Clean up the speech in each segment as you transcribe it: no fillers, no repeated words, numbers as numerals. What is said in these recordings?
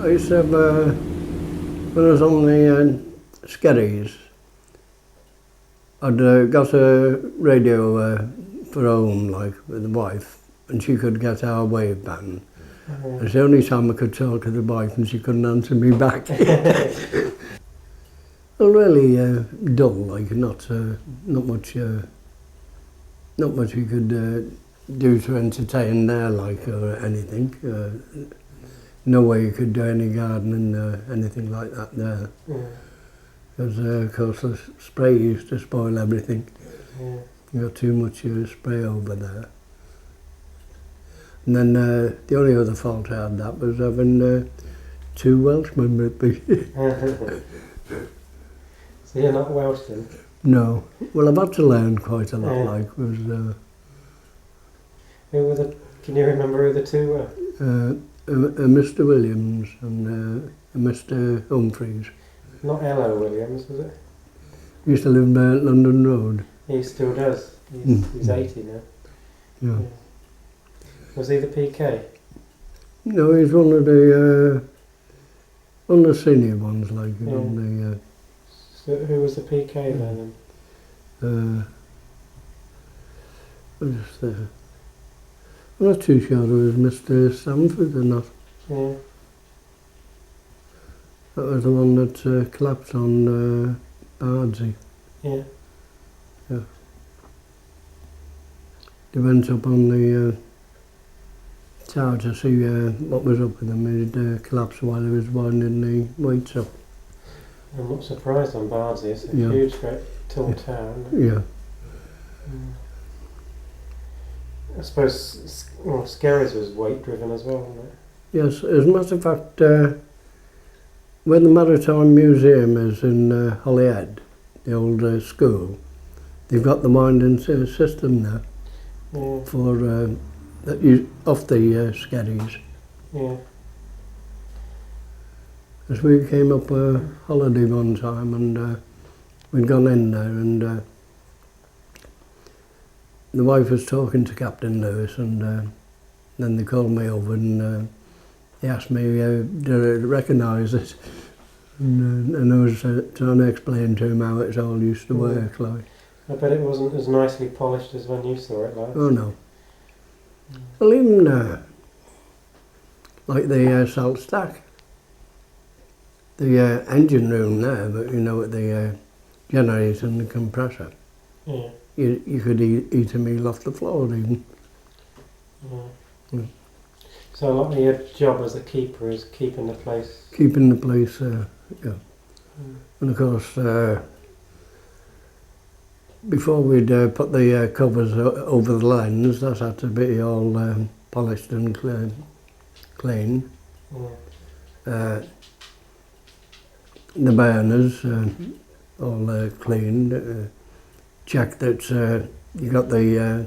I used to have, when I was on the Skerries, I'd got a radio for home, like, with the wife, and she could get our wave band. It's the only time I could talk to the wife and she couldn't answer me back. Well, really dull, like, not much you could do to entertain there, like, or anything. No way you could do any gardening or anything like that there. Because, of course, the spray used to spoil everything. You got too much spray over there. And then the only other fault I had that was having 2 Welshmen with me. So you're not Welsh then? No. Well, I've had to learn quite a lot, like, was... Who were the... Can you remember who the 2 were? Mr. Williams and Mr. Humphreys. Not L.O. Williams, was it? He used to live in London Road. He still does. He's 80 now. Yeah. Was he the PK? No, he's one of the senior ones, like, on the... So who was the PK then? I'm not too sure it was Mr. Sanford or not. Yeah. That was the one that collapsed on Bardsey. Yeah. Yeah. They went up on the tower to see what was up with him. He'd collapsed while he was winding the weights up. I'm not surprised on Bardsey. It's a huge, great, tall tower, isn't it? Yeah. I suppose Skerries was weight driven as well, wasn't it? Yes, as a matter of fact, where the Maritime Museum is in Holyhead, the old school, they've got the winding system there for off the Skerries. Yeah. As we came up holiday one time and we'd gone in there and the wife was talking to Captain Lewis and then they called me over and he asked me did I recognise it and I was trying to explain to him how it's all used to work, like. I bet it wasn't as nicely polished as when you saw it, like. Oh no. Well, even like the salt stack, the engine room there, but you know, with the generator and the compressor, you could eat a meal off the floor even. So a lot of your job as a keeper is keeping the place... Keeping the place, yeah. And of course, before we'd put the covers over the lens, that had to be all polished and clean. The burners all cleaned. Check that you got the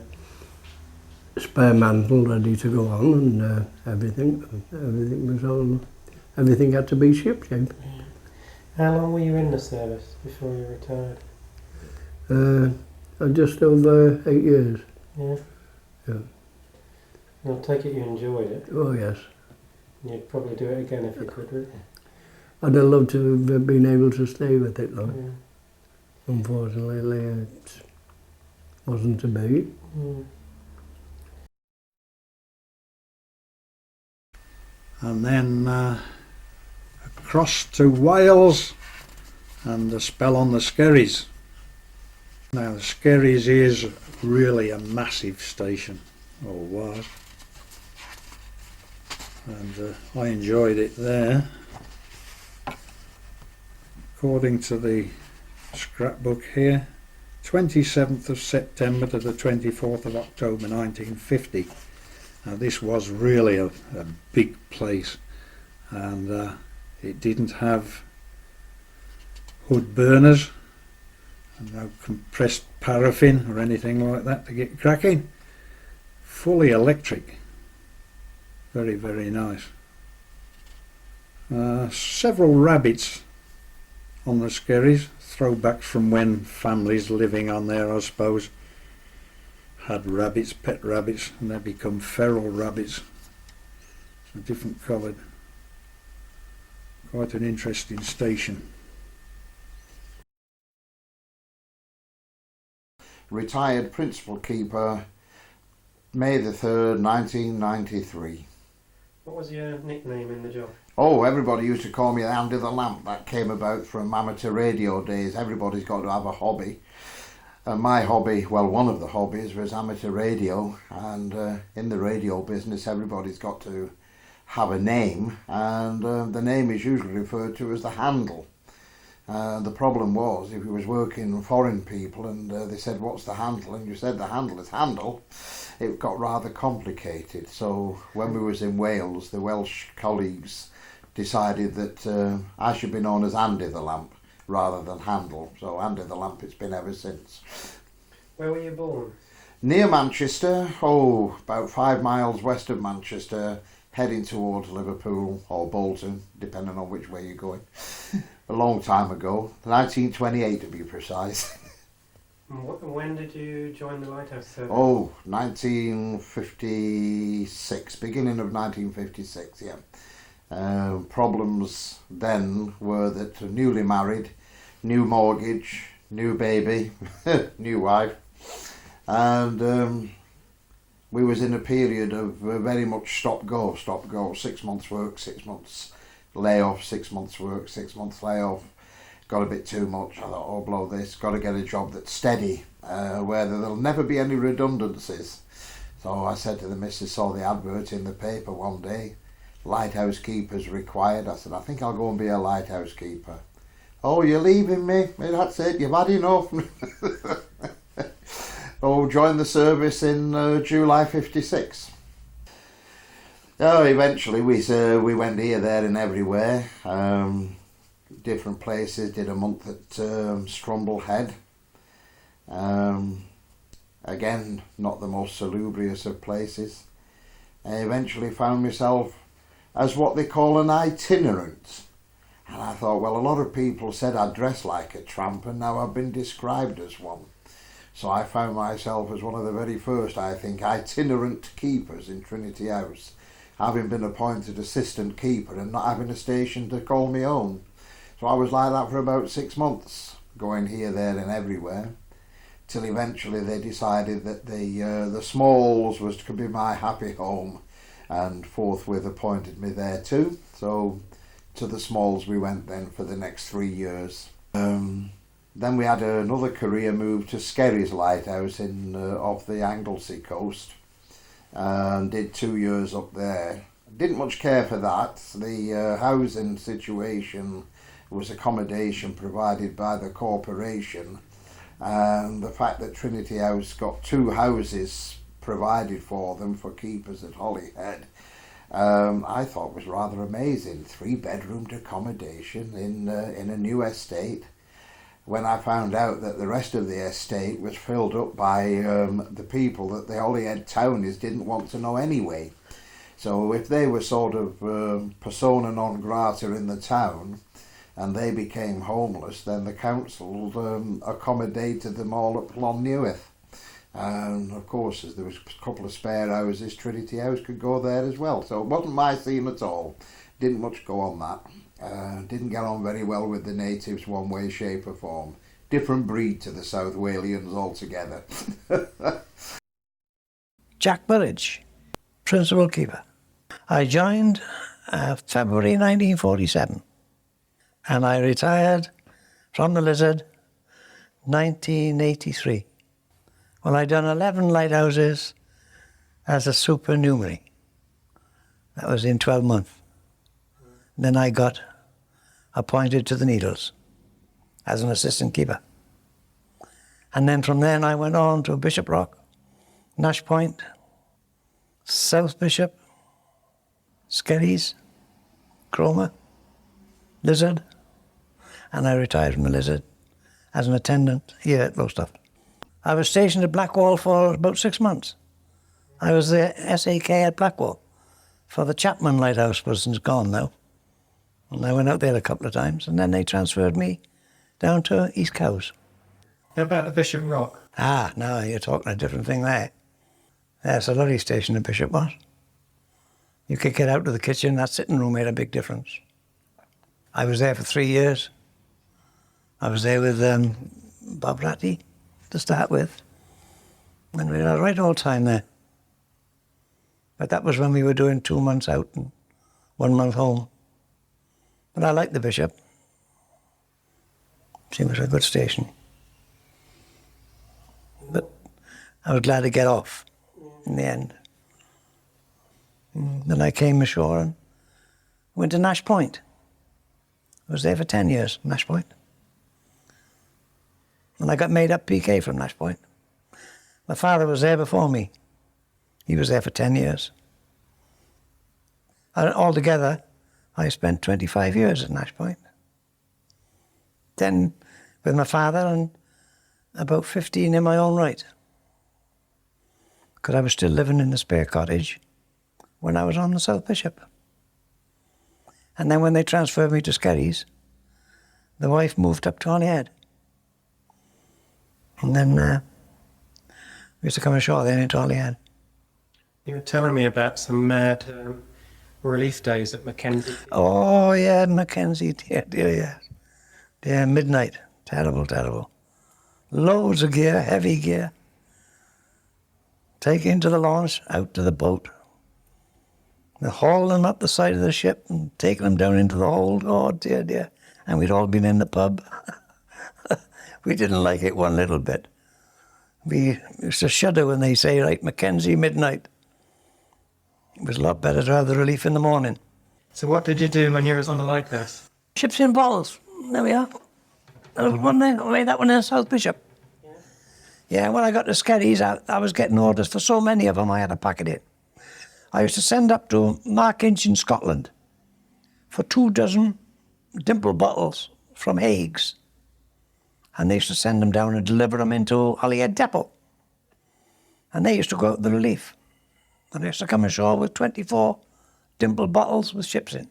spare mantle ready to go on and everything had to be shipshape. How long were you in the service before you retired? Just over 8 years. Yeah? Yeah. I'll take it you enjoyed it. Oh yes. You'd probably do it again if you could, wouldn't you? I'd have loved to have been able to stay with it, like. Unfortunately, it wasn't to be. And then across to Wales and a spell on the Skerries. Now the Skerries is really a massive station, or was, and I enjoyed it there. According to the scrapbook here, 27th of September to the 24th of October 1950. Now this was really a big place, and it didn't have hood burners, and no compressed paraffin or anything like that to get cracking. Fully electric. Very, very nice. Several rabbits on the Skerries, throwbacks from when families living on there, I suppose, had rabbits, pet rabbits, and they become feral rabbits, so different coloured. Quite an interesting station. Retired principal keeper, May the 3rd, 1993. What was your nickname in the job? Oh, everybody used to call me Andy the Lamp. That came about from amateur radio days. Everybody's got to have a hobby. And my hobby, well, one of the hobbies was amateur radio. And in the radio business, everybody's got to have a name. And the name is usually referred to as the handle. The problem was, if you was working with foreign people and they said, what's the handle? And you said the handle is handle, it got rather complicated. So when we was in Wales, the Welsh colleagues decided that I should be known as Andy the Lamp rather than Handle. So Andy the Lamp it's been ever since. Where were you born? Near Manchester, about 5 miles west of Manchester, heading towards Liverpool or Bolton, depending on which way you're going. A long time ago, 1928 to be precise. When did you join the Lighthouse service? 1956, beginning of 1956, yeah. Problems then were that newly married, new mortgage, new baby, new wife, and we was in a period of very much stop go, 6 months work, 6 months layoff, 6 months work, 6 months layoff. Got a bit too much. I thought, oh, blow this, got to get a job that's steady, where there'll never be any redundancies. So I said to the missus, saw the advert in the paper one day, Lighthouse Keepers required. I said, I think I'll go and be a Lighthouse Keeper. Oh, you're leaving me? That's it, you've had enough. Joined the service in July 56. Eventually we went here, there and everywhere. Different places, did a month at Strumblehead. Again, not the most salubrious of places. I eventually found myself as what they call an itinerant. And I thought, well, a lot of people said I dress like a tramp, and now I've been described as one. So I found myself as one of the very first, I think, itinerant keepers in Trinity House, having been appointed assistant keeper and not having a station to call me own. So I was like that for about 6 months, going here, there and everywhere, till eventually they decided that the Smalls could be my happy home, and forthwith appointed me there too. So to the Smalls we went then for the next 3 years. Then we had another career move to Skerries Lighthouse off the Anglesey coast, and did 2 years up there. Didn't much care for that. The housing situation was accommodation provided by the corporation, and the fact that Trinity House got 2 houses provided for them for keepers at Holyhead, I thought was rather amazing. 3-bedroomed accommodation in a new estate, when I found out that the rest of the estate was filled up by the people that the Holyhead townies didn't want to know anyway. So if they were sort of persona non grata in the town and they became homeless, then the council accommodated them all at Llannewydd. And of course, as there was a couple of spare houses, Trinity House could go there as well. So it wasn't my scene at all. Didn't much go on that. Didn't get on very well with the natives one way, shape or form. Different breed to the South Walians altogether. Jack Burridge, principal keeper. I joined February 1947 and I retired from the Lizard 1983. Well, I'd done 11 lighthouses as a supernumerary. That was in 12 months. Then I got appointed to the Needles as an assistant keeper. And then from then I went on to Bishop Rock, Nash Point, South Bishop, Skerries, Cromer, Lizard, and I retired from the Lizard as an attendant here at Lowestoft. I was stationed at Blackwall for about 6 months. I was the SAK at Blackwall for the Chapman Lighthouse, was gone now. And I went out there a couple of times, and then they transferred me down to East Cowes. How about the Bishop Rock? No, you're talking a different thing there. That's a lovely station, the Bishop was. You could get out to the kitchen, that sitting room made a big difference. I was there for 3 years. I was there with Bob Ratty to start with. And we had a right old time there. But that was when we were doing 2 months out and 1 month home. But I liked the Bishop. She was a good station. But I was glad to get off in the end. Then I came ashore and went to Nash Point. I was there for 10 years, Nash Point. And I got made up PK from Nash Point. My father was there before me. He was there for 10 years. And altogether, I spent 25 years at Nash Point. 10 with my father and about 15 in my own right. Because I was still living in the spare cottage when I was on the South Bishop. And then when they transferred me to Skerries, the wife moved up to Holyhead. And then we used to come ashore then into Holyhead. You were telling me about some mad relief days at Mackenzie. Oh, yeah, Mackenzie, yeah. Yeah, midnight. Terrible, terrible. Loads of gear, heavy gear. Take into the launch, out to the boat. They haul them up the side of the ship and take them down into the hold. Oh, dear, dear. And we'd all been in the pub. We didn't like it one little bit. We used to shudder when they say, right, Mackenzie, midnight. It was a lot better to have the relief in the morning. So what did you do when you was on the Lighthouse? Ships in bottles. There we are. There was one there. I made that one in South Bishop. Yeah, when I got to Skerries, I was getting orders for so many of them I had to pack it in. I used to send up to Mark Inch in Scotland for 24 dimple bottles from Higgs. And they used to send them down and deliver them into Holyhead Depot. And they used to go out the relief. And they used to come ashore with 24 dimple bottles with ships in.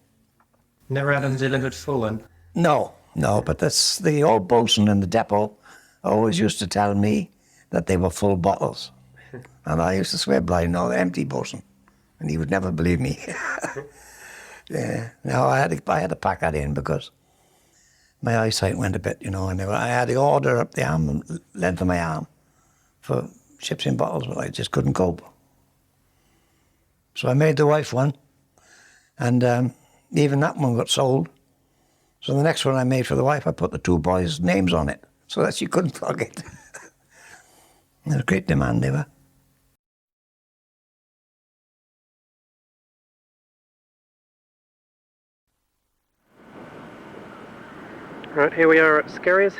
Never had them delivered full then? No, but that's the old bosun in the depot always used to tell me that they were full bottles. And I used to swear blind, no, they're empty bosun. And he would never believe me. Yeah, no, I had to pack that in because my eyesight went a bit, and I had the order up the arm, length of my arm, for ships in bottles, but I just couldn't cope. So I made the wife one, and even that one got sold. So the next one I made for the wife, I put the 2 boys' names on it, so that she couldn't forget. There was great demand, they were. Right, here we are at Skerries.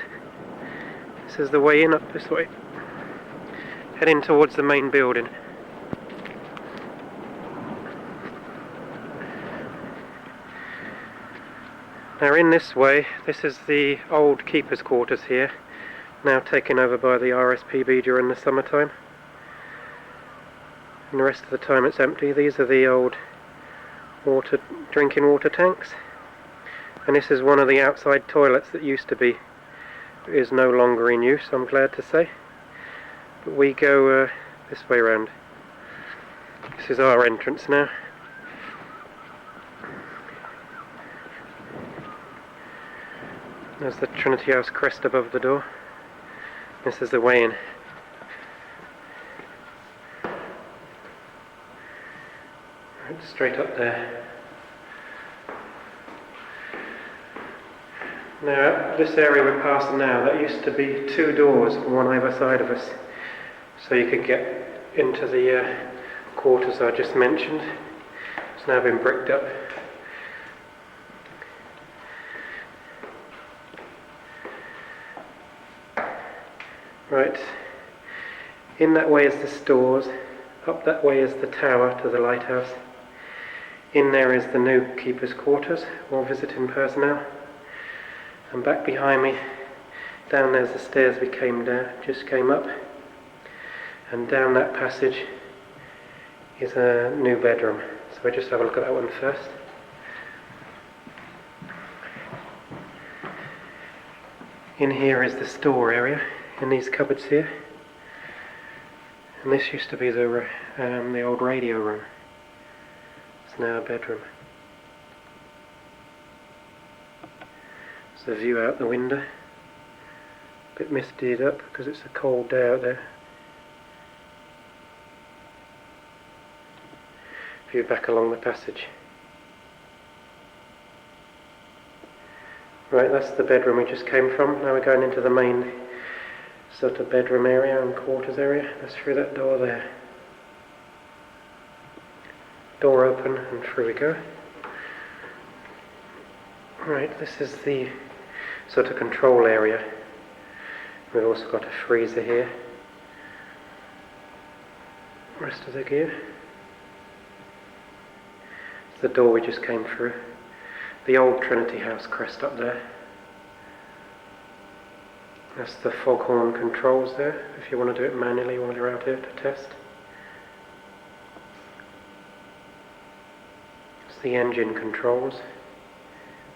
This is the way in, up this way. Heading towards the main building. Now in this way, this is the old keeper's quarters here, now taken over by the RSPB during the summertime. And the rest of the time it's empty. These are the old drinking water tanks. And this is one of the outside toilets that used to be. It is no longer in use, I'm glad to say. But we go this way round. This is our entrance now. There's the Trinity House crest above the door. This is the way in. Right, straight up there. Now, this area we're passing now, that used to be 2 doors, one either side of us, so you could get into the quarters I just mentioned. It's now been bricked up. Right, in that way is the stores, up that way is the tower to the lighthouse. In there is the new keeper's quarters, or visiting personnel. And back behind me, down there's the stairs we just came up. And down that passage is a new bedroom. So we'll just have a look at that one first. In here is the store area, in these cupboards here. And this used to be the old radio room. It's now a bedroom. There's the view out the window. A bit misted up because it's a cold day out there. View back along the passage. Right, that's the bedroom we just came from. Now we're going into the main sort of bedroom area and quarters area. That's through that door there. Door open and through we go. Right, this is the sort of control area. We've also got a freezer here. Rest of the gear. It's the door we just came through. The old Trinity House crest up there. That's the foghorn controls there, if you want to do it manually while you're out here to test. It's the engine controls,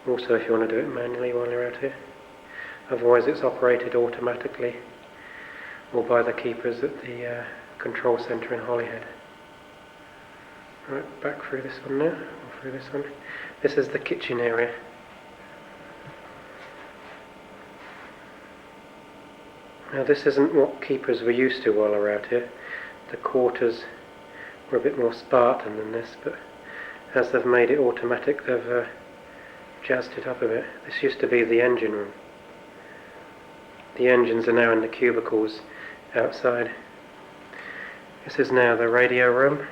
also if you want to do it manually while you're out here. Otherwise it's operated automatically or by the keepers at the control centre in Holyhead. Right, back through this one now, or through this one. This is the kitchen area. Now this isn't what keepers were used to while they're out here. The quarters were a bit more Spartan than this, but as they've made it automatic they've jazzed it up a bit. This used to be the engine room. The engines are now in the cubicles outside. This is now the radio room.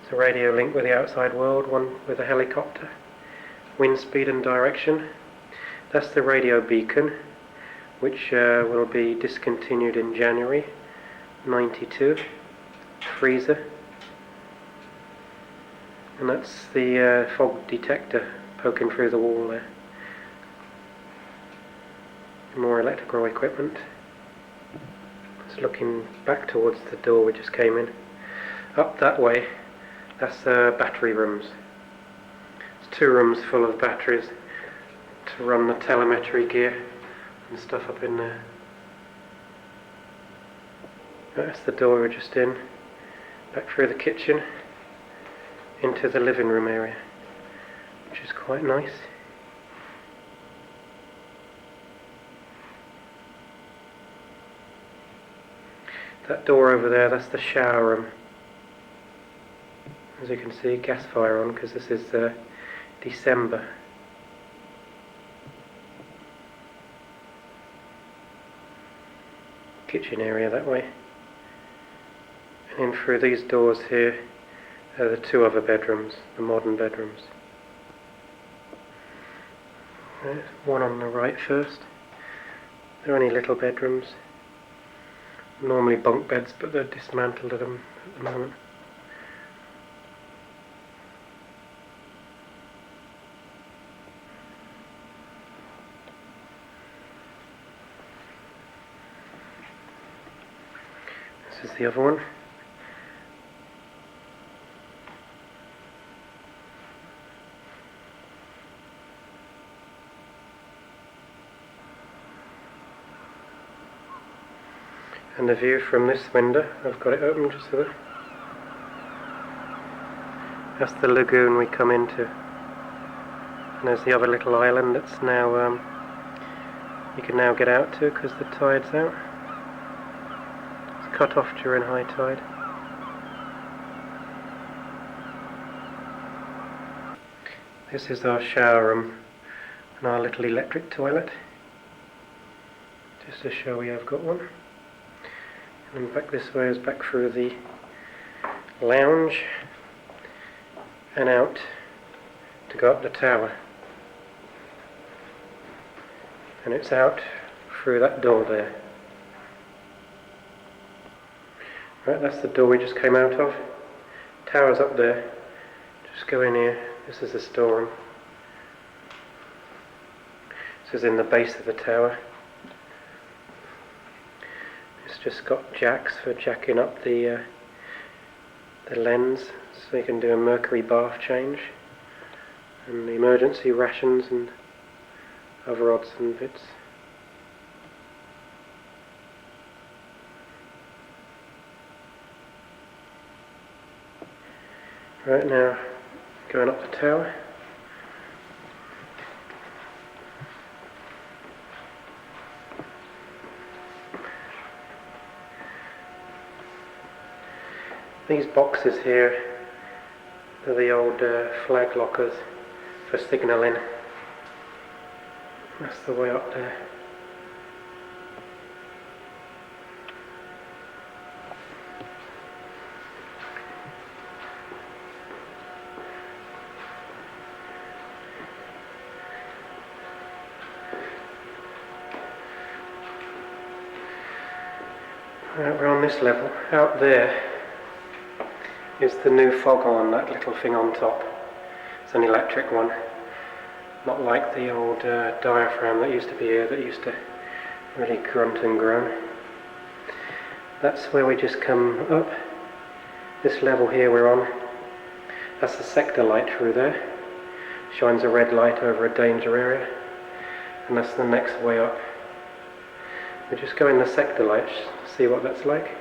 It's a radio link with the outside world, one with a helicopter, wind speed and direction. That's the radio beacon, which will be discontinued in January '92. Freezer. And that's the fog detector poking through the wall there. More electrical equipment. It's looking back towards the door we just came in. Up that way, that's battery rooms. It's 2 rooms full of batteries to run the telemetry gear and stuff up in there. That's the door we were just in. Back through the kitchen into the living room area, which is quite nice. That door over there, that's the shower room. As you can see, gas fire on because this is December. Kitchen area that way. And in through these doors here are the 2 other bedrooms, the modern bedrooms. There's one on the right first. They're only little bedrooms. Normally bunk beds, but they're dismantled at the moment. This is the other one. And the view from this window, I've got it open just so that. That's the lagoon we come into. And there's the other little island that's now, you can now get out to because the tide's out. It's cut off during high tide. This is our shower room and our little electric toilet. Just to show you I've got one. And back this way is back through the lounge and out to go up the tower. And it's out through that door there. Right, that's the door we just came out of. Tower's up there. Just go in here. This is the storeroom. This is in the base of the tower. It's just got jacks for jacking up the lens, so you can do a mercury bath change, and the emergency rations and other odds and bits. Right, now going up the tower. These boxes here are the old flag lockers for signalling. That's the way up there. Right, we're on this level. Out there is the new foghorn, that little thing on top. It's an electric one, not like the old diaphragm that used to be here that used to really grunt and groan. That's where we just come up. This level here we're on, that's the sector light through there. Shines a red light over a danger area, and that's the next way up. We just go in the sector lights to see what that's like.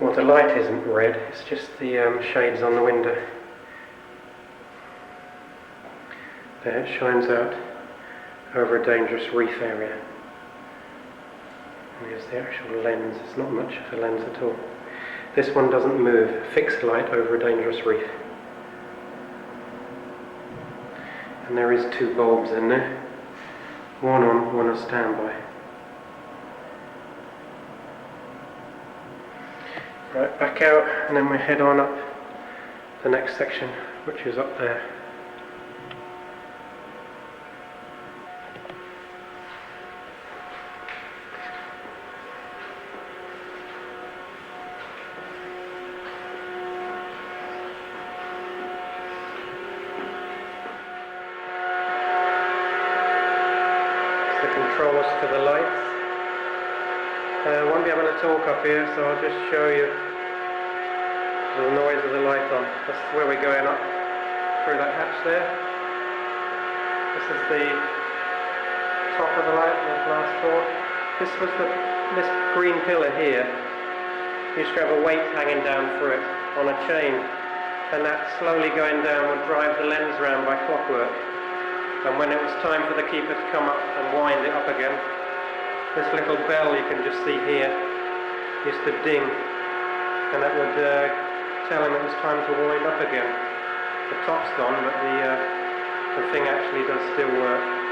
Well, the light isn't red, it's just the shades on the window. There, it shines out over a dangerous reef area. And here's the actual lens. It's not much of a lens at all. This one doesn't move. Fixed light over a dangerous reef. And there is 2 bulbs in there. One on, one on standby. Right, back out, and then we head on up the next section, which is up there. Controls for the lights. Won't be able to talk up here, so I'll just show you the noise of the light on. That's where we're going up through that hatch there. This is the top of the light, the last floor. This green pillar here used to have a weight hanging down through it on a chain, and that slowly going down would drive the lens round by clockwork. And when it was time for the keeper to come up and wind it up again, this little bell you can just see here used to ding, and that would tell him it was time to wind up again. The top's gone, but the thing actually does still work.